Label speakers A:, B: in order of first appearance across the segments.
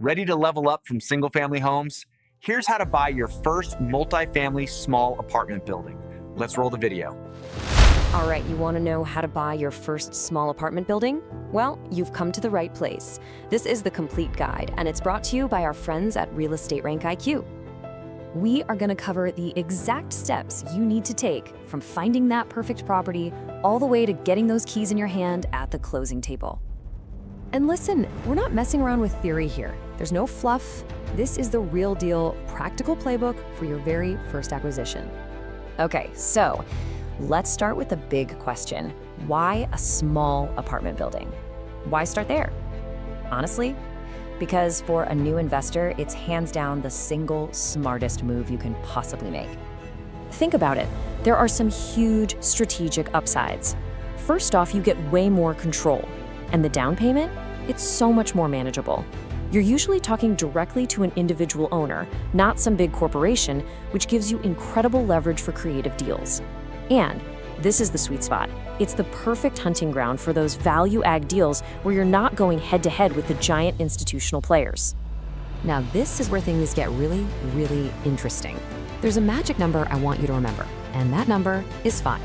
A: Ready to level up from single-family homes? Here's how to buy your first multifamily small apartment building. Let's roll the video.
B: All right, you want to know how to buy your first small apartment building? Well, you've come to the right place. This is the complete guide, and it's brought to you by our friends at Real Estate Rank IQ. We are going to cover the exact steps you need to take from finding that perfect property all the way to getting those keys in your hand at the closing table. And listen, we're not messing around with theory here. There's no fluff. This is the real deal, practical playbook for your very first acquisition. Okay, so let's start with the big question. Why a small apartment building? Why start there? Honestly, because for a new investor, it's hands down the single smartest move you can possibly make. Think about it. There are some huge strategic upsides. First off, you get way more control. And the down payment? It's so much more manageable. You're usually talking directly to an individual owner, not some big corporation, which gives you incredible leverage for creative deals. And this is the sweet spot. It's the perfect hunting ground for those value-add deals where you're not going head-to-head with the giant institutional players. Now, this is where things get really, really interesting. There's a magic number I want you to remember, and that number is 5.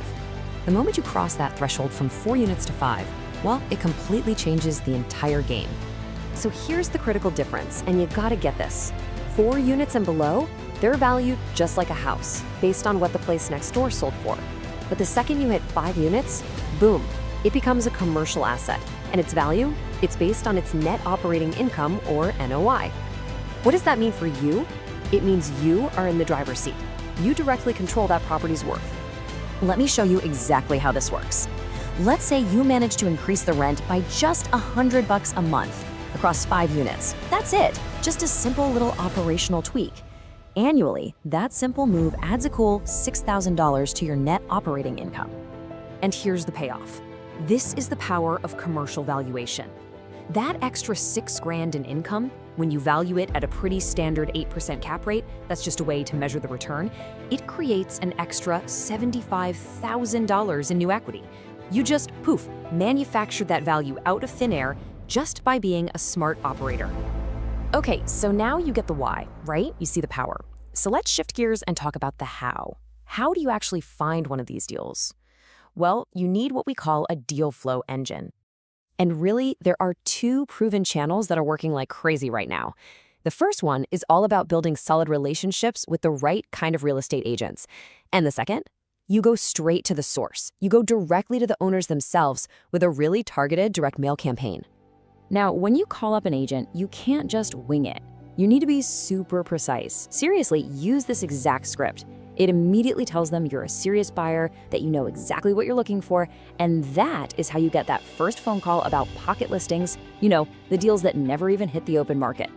B: The moment you cross that threshold from 4 units to 5, well, it completely changes the entire game. So here's the critical difference, and you gotta get this. 4 units and below, they're valued just like a house, based on what the place next door sold for. But the second you hit 5 units, boom, it becomes a commercial asset, and its value, it's based on its net operating income, or NOI. What does that mean for you? It means you are in the driver's seat. You directly control that property's worth. Let me show you exactly how this works. Let's say you manage to increase the rent by just $100 a month across 5 units. That's it, just a simple little operational tweak. Annually, that simple move adds a cool $6,000 to your net operating income. And here's the payoff. This is the power of commercial valuation. That extra $6,000 in income, when you value it at a pretty standard 8% cap rate, that's just a way to measure the return, it creates an extra $75,000 in new equity. You just, poof, manufactured that value out of thin air just by being a smart operator. Okay, so now you get the why, right? You see the power. So let's shift gears and talk about the how. How do you actually find one of these deals? Well, you need what we call a deal flow engine. And really, there are 2 proven channels that are working like crazy right now. The first one is all about building solid relationships with the right kind of real estate agents. And the second? You go straight to the source. You go directly to the owners themselves with a really targeted direct mail campaign. Now, when you call up an agent, you can't just wing it. You need to be super precise. Seriously, use this exact script. It immediately tells them you're a serious buyer, that you know exactly what you're looking for, and that is how you get that first phone call about pocket listings, the deals that never even hit the open market.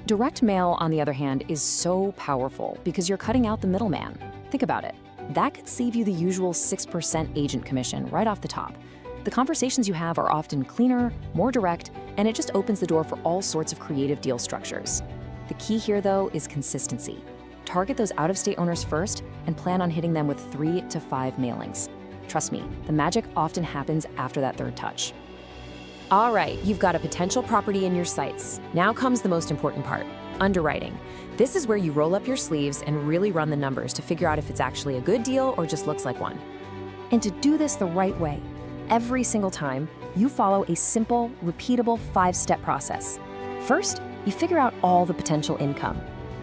B: Direct mail, on the other hand, is so powerful because you're cutting out the middleman. Think about it. That could save you the usual 6% agent commission right off the top. The conversations you have are often cleaner, more direct, and it just opens the door for all sorts of creative deal structures. The key here, though, is consistency. Target those out-of-state owners first and plan on hitting them with 3 to 5 mailings. Trust me, the magic often happens after that third touch. All right, you've got a potential property in your sights. Now comes the most important part, underwriting. This is where you roll up your sleeves and really run the numbers to figure out if it's actually a good deal or just looks like one. And to do this the right way, every single time, you follow a simple, repeatable 5-step process. First, you figure out all the potential income.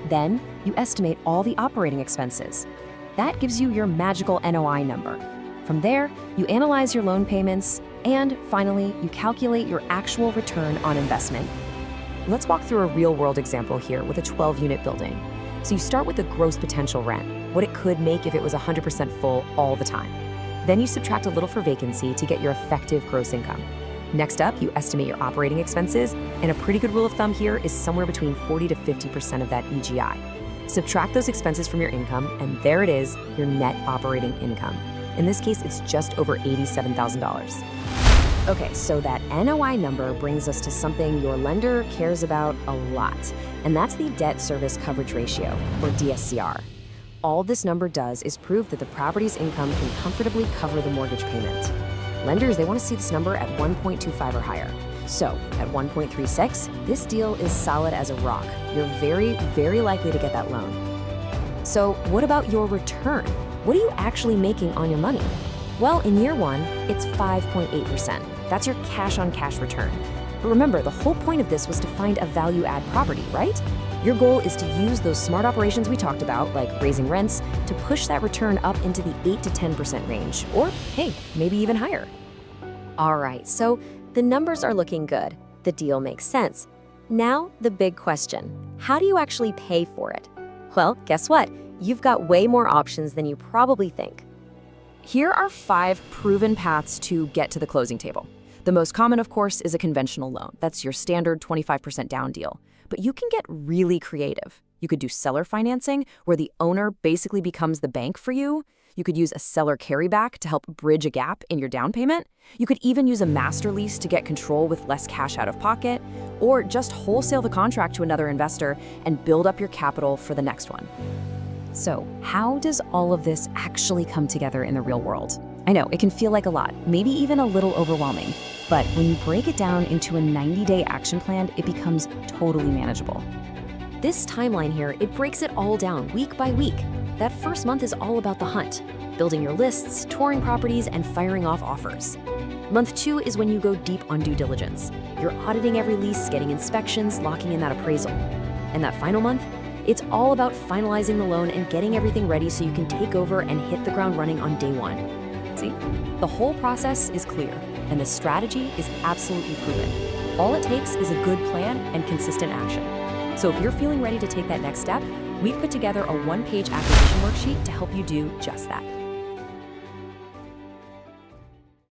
B: Then, you estimate all the operating expenses. That gives you your magical NOI number. From there, you analyze your loan payments, and finally, you calculate your actual return on investment. Let's walk through a real-world example here with a 12-unit building. So you start with the gross potential rent, what it could make if it was 100% full all the time. Then you subtract a little for vacancy to get your effective gross income. Next up, you estimate your operating expenses, and a pretty good rule of thumb here is somewhere between 40 to 50% of that EGI. Subtract those expenses from your income, and there it is, your net operating income. In this case, it's just over $87,000. Okay, so that NOI number brings us to something your lender cares about a lot, and that's the debt service coverage ratio, or DSCR. All this number does is prove that the property's income can comfortably cover the mortgage payment. Lenders, they want to see this number at 1.25 or higher. So at 1.36, this deal is solid as a rock. You're very, very likely to get that loan. So what about your return? What are you actually making on your money? Well, in year one, it's 5.8%. That's your cash-on-cash return. But remember, the whole point of this was to find a value-add property, right? Your goal is to use those smart operations we talked about, like raising rents, to push that return up into the 8 to 10% range, or hey, maybe even higher. All right, so the numbers are looking good. The deal makes sense. Now, the big question, how do you actually pay for it? Well, guess what? You've got way more options than you probably think. Here are 5 proven paths to get to the closing table. The most common, of course, is a conventional loan. That's your standard 25% down deal. But you can get really creative. You could do seller financing, where the owner basically becomes the bank for you. You could use a seller carryback to help bridge a gap in your down payment. You could even use a master lease to get control with less cash out of pocket, or just wholesale the contract to another investor and build up your capital for the next one. So, how does all of this actually come together in the real world? I know, it can feel like a lot, maybe even a little overwhelming. But when you break it down into a 90-day action plan, it becomes totally manageable. This timeline here, it breaks it all down week by week. That first month is all about the hunt, building your lists, touring properties, and firing off offers. Month 2 is when you go deep on due diligence. You're auditing every lease, getting inspections, locking in that appraisal. And that final month, it's all about finalizing the loan and getting everything ready so you can take over and hit the ground running on day 1. See? The whole process is clear, and the strategy is absolutely proven. All it takes is a good plan and consistent action. So if you're feeling ready to take that next step, we've put together a 1-page acquisition worksheet to help you do just that.